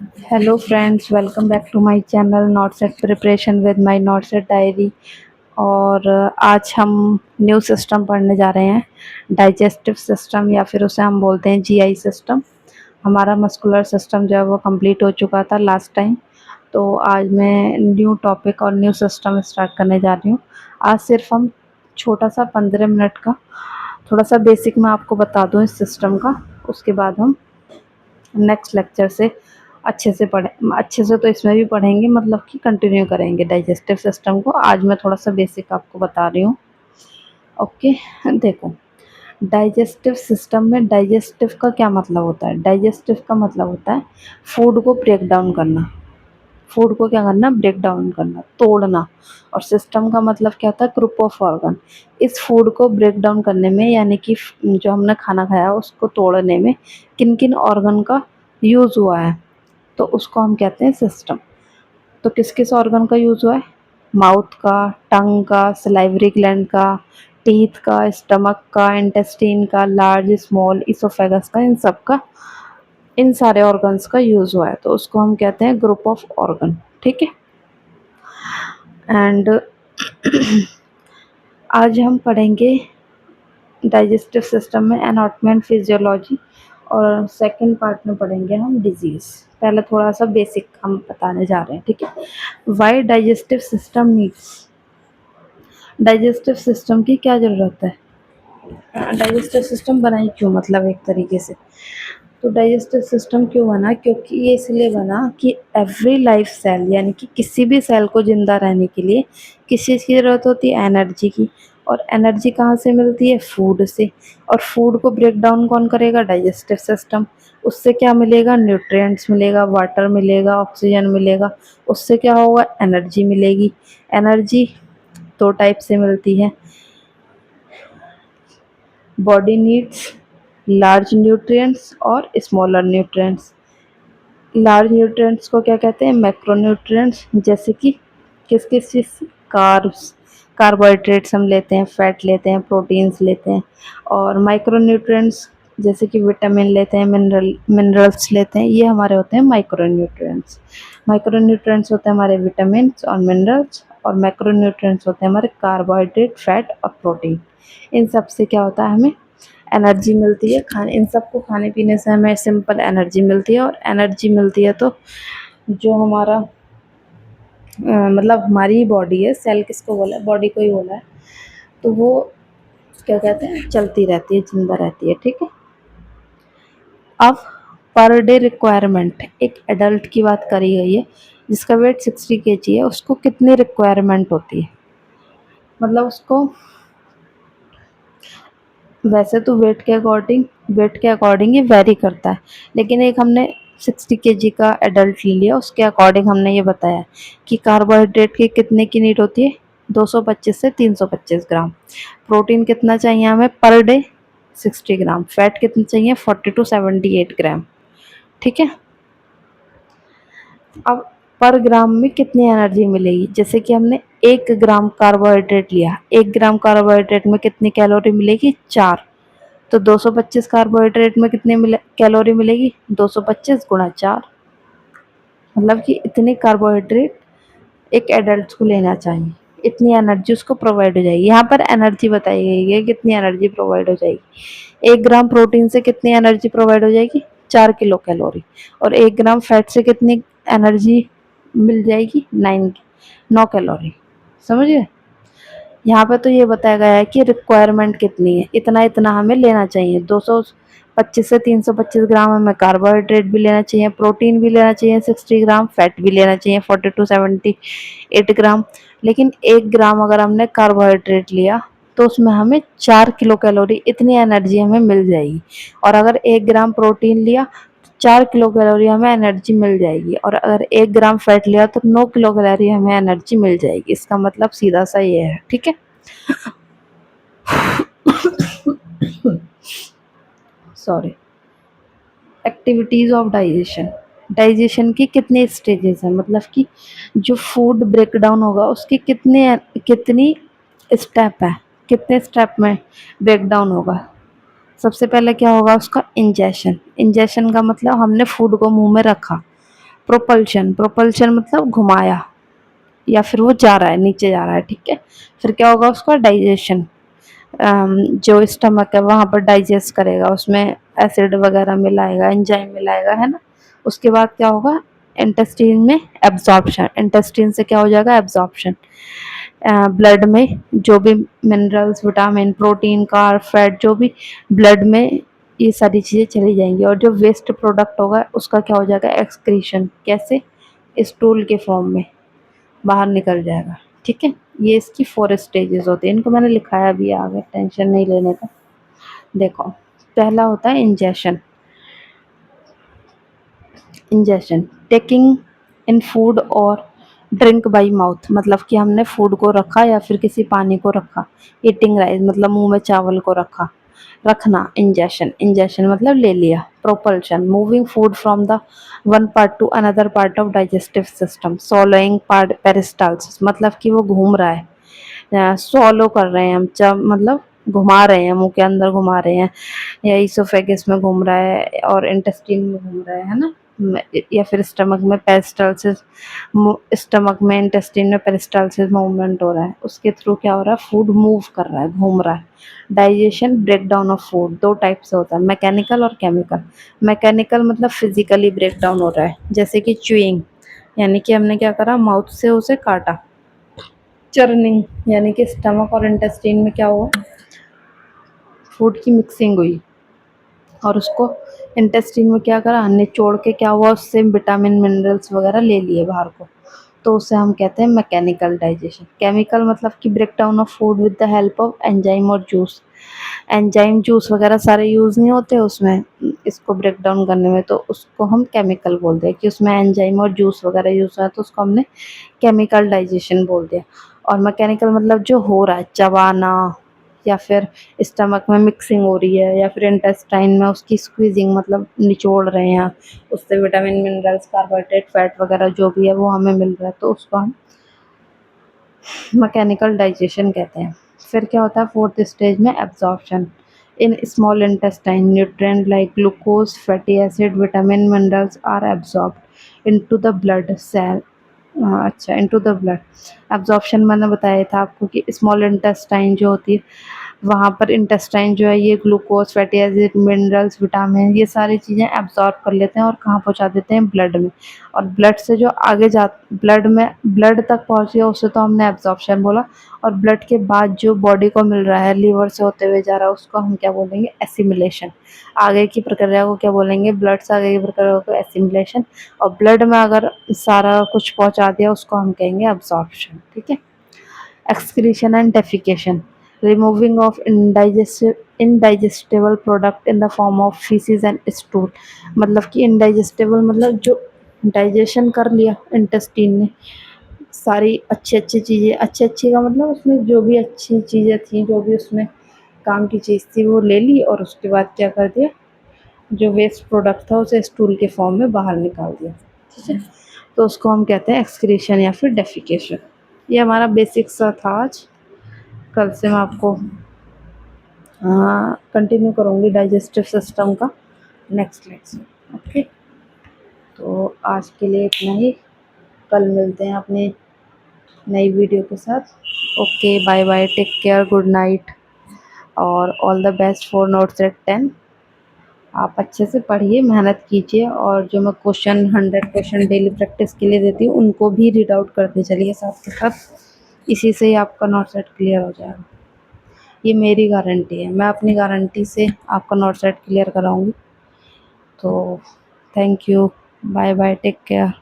Hello friends, welcome back to my channel NORCET preparation with my NORCET diary. और आज हम new system पढ़ने जा रहे हैं, डाइजेस्टिव सिस्टम या फिर उसे हम बोलते हैं जीआई सिस्टम। हमारा मस्कुलर सिस्टम जो है वो कंप्लीट हो चुका था लास्ट टाइम। तो आज मैं न्यू टॉपिक और न्यू सिस्टम स्टार्ट करने जा रही हूँ। आज सिर्फ हम छोटा सा 15 मिनट का थोड़ा सा बेसिक मैं आपको बता दूँ इस सिस्टम का। उसके बाद हम नेक्स्ट लेक्चर से अच्छे से तो इसमें भी पढ़ेंगे, मतलब कि कंटिन्यू करेंगे डाइजेस्टिव सिस्टम को। आज मैं थोड़ा सा बेसिक आपको बता रही हूँ। ओके, देखो, डाइजेस्टिव सिस्टम में डाइजेस्टिव का क्या मतलब होता है। डाइजेस्टिव का मतलब होता है फूड को ब्रेक डाउन करना। फूड को क्या करना, ब्रेक डाउन करना, तोड़ना। और सिस्टम का मतलब क्या होता है, ग्रुप ऑफ ऑर्गन। इस फूड को ब्रेक डाउन करने में, यानी कि जो हमने खाना खाया उसको तोड़ने में किन किन ऑर्गन का यूज़ हुआ है, तो उसको हम कहते हैं सिस्टम। तो किस किस ऑर्गन का यूज़ हुआ है, माउथ का, टंग का, सलाइवरी ग्लैंड का, टीथ का, स्टमक का, इंटेस्टाइन का, लार्ज स्मॉल इसोफेगस का, इन सब का, इन सारे ऑर्गन्स का यूज़ हुआ है। तो उसको हम कहते हैं ग्रुप ऑफ ऑर्गन। ठीक है। एंड आज हम पढ़ेंगे डाइजेस्टिव सिस्टम में एनाटॉमी एंड फिजियोलॉजी, और सेकंड पार्ट में पढ़ेंगे हम डिजीज़। पहले थोड़ा सा बेसिक हम बताने जा रहे हैं। ठीक है। Why digestive system needs, digestive system की क्या ज़रूरत है, डाइजेस्टिव सिस्टम बनाई क्यों, मतलब एक तरीके से। तो डाइजेस्टिव सिस्टम क्यों बना, क्योंकि ये इसलिए बना कि एवरी लाइफ सेल, यानी कि किसी भी सेल को ज़िंदा रहने के लिए किस चीज़ की ज़रूरत होती है, एनर्जी की। और एनर्जी कहाँ से मिलती है, फूड से। और फूड को ब्रेक डाउन कौन करेगा, डाइजेस्टिव सिस्टम। उससे क्या मिलेगा, न्यूट्रिएंट्स मिलेगा, वाटर मिलेगा, ऑक्सीजन मिलेगा। उससे क्या होगा, एनर्जी मिलेगी। एनर्जी दो टाइप से मिलती है। बॉडी नीड्स लार्ज न्यूट्रिएंट्स और स्मॉलर न्यूट्रिएंट्स। लार्ज न्यूट्रिएंट्स को क्या कहते हैं, मैक्रोन्यूट्रिएंट्स। जैसे कि किस किस चीज़ से, कार्ब्स, कार्बोहाइड्रेट्स हम लेते हैं, फैट लेते हैं, प्रोटीन्स लेते हैं। और माइक्रोन्यूट्रिएंट्स जैसे कि विटामिन लेते हैं, मिनरल्स लेते हैं, ये हमारे होते हैं माइक्रोन्यूट्रिएंट्स। माइक्रोन्यूट्रिएंट्स होते हैं हमारे विटामिन और मिनरल्स, और मैक्रोन्यूट्रिएंट्स होते हैं हमारे कार्बोहाइड्रेट, फैट और प्रोटीन। इन सब से क्या होता है, हमें एनर्जी मिलती है। खाने, इन सबको खाने पीने से हमें सिंपल एनर्जी मिलती है। और एनर्जी मिलती है तो जो हमारा मतलब हमारी ही बॉडी है, सेल किसको बोला है, बॉडी को ही बोला है, तो वो क्या कहते हैं, चलती रहती है, जिंदा रहती है। ठीक है। अब पर डे रिक्वायरमेंट, एक एडल्ट की बात करी गई है जिसका वेट 60 kg है, उसको कितनी रिक्वायरमेंट होती है, मतलब उसको, वैसे तो वेट के अकॉर्डिंग ही वेरी करता है, लेकिन एक हमने 60 kg का एडल्ट ले लिया, उसके अकॉर्डिंग हमने ये बताया कि कार्बोहाइड्रेट की कितने की नीड होती है, 225 से 325 ग्राम। प्रोटीन कितना चाहिए हमें पर डे, 60 ग्राम। फैट कितनी चाहिए, 40 to 78 ग्राम। ठीक है। अब पर ग्राम में कितनी एनर्जी मिलेगी, जैसे कि हमने 1 ग्राम कार्बोहाइड्रेट लिया, 1 ग्राम कार्बोहाइड्रेट में कितनी कैलोरी मिलेगी, 4। तो 225 कार्बोहाइड्रेट में कितने कैलोरी मिलेगी, 225 गुणा 4। मतलब कि इतने कार्बोहाइड्रेट एक एडल्ट को लेना चाहिए, इतनी एनर्जी उसको प्रोवाइड हो जाएगी। यहाँ पर एनर्जी बताई गई है, कितनी एनर्जी प्रोवाइड हो जाएगी। 1 ग्राम प्रोटीन से कितनी एनर्जी प्रोवाइड हो जाएगी, 4 किलो कैलोरी। और 1 ग्राम फैट से कितनी एनर्जी मिल जाएगी, 9 कैलोरी। समझ गए। यहाँ पे तो ये बताया गया है कि रिक्वायरमेंट कितनी है, इतना इतना हमें लेना चाहिए। 225 से 325 ग्राम हमें कार्बोहाइड्रेट भी लेना चाहिए, प्रोटीन भी लेना चाहिए 60 ग्राम, फैट भी लेना चाहिए 40 to 78 ग्राम। लेकिन 1 ग्राम अगर हमने कार्बोहाइड्रेट लिया तो उसमें हमें 4 किलो कैलोरी, इतनी एनर्जी हमें मिल जाएगी। और अगर 1 ग्राम प्रोटीन लिया, 4 किलो कैलोरी हमें एनर्जी मिल जाएगी। और अगर 1 ग्राम फैट लिया तो 9 किलो कैलोरी हमें एनर्जी मिल जाएगी। इसका मतलब सीधा सा ये है। ठीक है। Sorry. Activities of digestion, digestion की कितने स्टेजेस हैं, मतलब कि जो फूड ब्रेक डाउन होगा उसकी कितनी स्टेप है, कितने स्टेप में ब्रेक डाउन होगा। सबसे पहले क्या होगा उसका, इंजेशन। इंजेशन का मतलब हमने फूड को मुंह में रखा, प्रोपल्शन, प्रोपल्शन मतलब घुमाया या फिर वो जा रहा है, नीचे जा रहा है, ठीक है। फिर क्या होगा उसका डाइजेशन, जो स्टमक है वहाँ पर डाइजेस्ट करेगा, उसमें एसिड वगैरह मिलाएगा, एंजाइम मिलाएगा, है ना। उसके बाद क्या होगा, इंटेस्टाइन में एब्जॉर्प्शन, इंटेस्टाइन से क्या हो जाएगा, एब्जॉर्प्शन। ब्लड में जो भी minerals, vitamin, protein, carb, fat, जो भी ब्लड में, ये सारी चीज़ें चली जाएंगी। और जो वेस्ट प्रोडक्ट होगा उसका क्या हो जाएगा, एक्सक्रीशन, कैसे, स्टूल के फॉर्म में बाहर निकल जाएगा, ठीक है। ये इसकी 4 स्टेजेस होती है, इनको मैंने लिखाया भी है आगे, टेंशन नहीं लेने का। देखो, पहला होता है ingestion, ingestion taking in food और ड्रिंक बाई माउथ, मतलब कि हमने फूड को रखा या फिर किसी पानी को रखा। ईटिंग राइस मतलब मुंह में चावल को रखा, रखना, इंजेशन, इंजेशन मतलब ले लिया। Propulsion moving food from the one part two another part of digestive system, सॉलोइंग part peristalsis, मतलब कि वो घूम रहा है, सॉलो कर रहे हैं हम, मतलब घुमा रहे हैं, मुंह के अंदर घुमा रहे हैं, या ईसोफेगस में घूम रहा है और इंटेस्टाइन में घूम रहा है ना, या फिर स्टमक में पेरिस्टाल्सिस, स्टमक में, इंटेस्टाइन में पेरिस्टाल्सिस मूवमेंट हो रहा है, उसके थ्रू क्या हो रहा है, फूड मूव कर रहा है, घूम रहा है। Digestion break down of food दो टाइप से होता है, मैकेनिकल और केमिकल। मैकेनिकल मतलब फिजिकली ब्रेक डाउन हो रहा है, जैसे कि च्यूइंग, यानी कि हमने क्या करा, माउथ से उसे काटा। चर्निंग यानी कि स्टमक और इंटेस्टाइन में क्या हुआ, फूड की मिक्सिंग हुई और उसको इंटेस्टाइन में क्या करा, निचोड़ के क्या हुआ, उससे विटामिन मिनरल्स वगैरह ले लिए बाहर को, तो उसे हम कहते हैं मैकेनिकल डाइजेशन। केमिकल मतलब कि break down of food with the help of enzyme और जूस। एंजाइम जूस वगैरह सारे यूज़ नहीं होते उसमें, इसको ब्रेक डाउन करने में, तो उसको हम केमिकल बोलते हैं कि उसमें एंजाइम और जूस वगैरह यूज़ हुआ है, तो उसको हमने केमिकल डाइजेशन बोल दिया। और मैकेनिकल मतलब जो हो रहा है, चबाना, या फिर स्टमक में मिक्सिंग हो रही है, या फिर इंटेस्टाइन में उसकी स्क्वीजिंग मतलब निचोड़ रहे हैं, उससे विटामिन, मिनरल्स, कार्बोहाइड्रेट, फैट वगैरह जो भी है वो हमें मिल रहा है, तो उसको हम मैकेनिकल डाइजेशन कहते हैं। फिर क्या होता है फोर्थ स्टेज में, absorption. In small intestine nutrient like glucose, fatty acid, vitamin, minerals are absorbed into the blood cell. अच्छा, इनटू द ब्लड। एब्जॉर्प्शन मैंने बताया था आपको कि स्मॉल इंटेस्टाइन जो होती है, वहाँ पर इंटेस्टाइन जो है ये glucose, fatty acid, minerals, vitamin, ये सारी चीज़ें एब्जॉर्ब कर लेते हैं और कहाँ पहुँचा देते हैं, ब्लड में। और ब्लड से जो आगे जा, ब्लड में, ब्लड तक पहुँच गया उसे तो हमने एब्जॉर्प्शन बोला। और ब्लड के बाद जो बॉडी को मिल रहा है, लीवर से होते हुए जा रहा है, उसको हम क्या बोलेंगे, एसिमिलेशन। आगे की प्रक्रिया को क्या बोलेंगे, ब्लड से आगे की प्रक्रिया को एसिमिलेशन। और ब्लड में अगर सारा कुछ पहुँचा दिया उसको हम कहेंगे एब्जॉर्प्शन, ठीक है। excretion and defecation, removing of indigestible product in the form of feces and stool, मतलब कि indigestible मतलब जो डाइजेशन कर लिया इंटेस्टाइन ने, सारी अच्छी अच्छी चीज़ें, अच्छी अच्छी का मतलब उसमें जो भी अच्छी चीज़ें थी, जो भी उसमें काम की चीज़ थी वो ले ली, और उसके बाद क्या कर दिया, जो वेस्ट प्रोडक्ट था उसे स्टूल के फॉर्म में बाहर निकाल दिया, ठीक है। तो उसको हम कहते हैं एक्सक्रीशन या फिर डेफिकेशन। ये हमारा बेसिक सा था आज। कल से मैं आपको कंटिन्यू करूँगी डाइजेस्टिव सिस्टम का नेक्स्ट लेक्चर, ओके। तो आज के लिए इतना ही, कल मिलते हैं अपनी नई वीडियो के साथ। Okay, bye bye, take care, good night, और all the best for note set 10। आप अच्छे से पढ़िए, मेहनत कीजिए, और जो मैं क्वेश्चन 100 क्वेश्चन डेली प्रैक्टिस के लिए देती हूँ उनको भी रीड आउट करते चलिए साथ के साथ। इसी से ही आपका नोट सेट क्लियर हो जाएगा, ये मेरी गारंटी है, मैं अपनी गारंटी से आपका नोट सेट क्लियर कराऊंगी। तो thank you, bye bye, take care.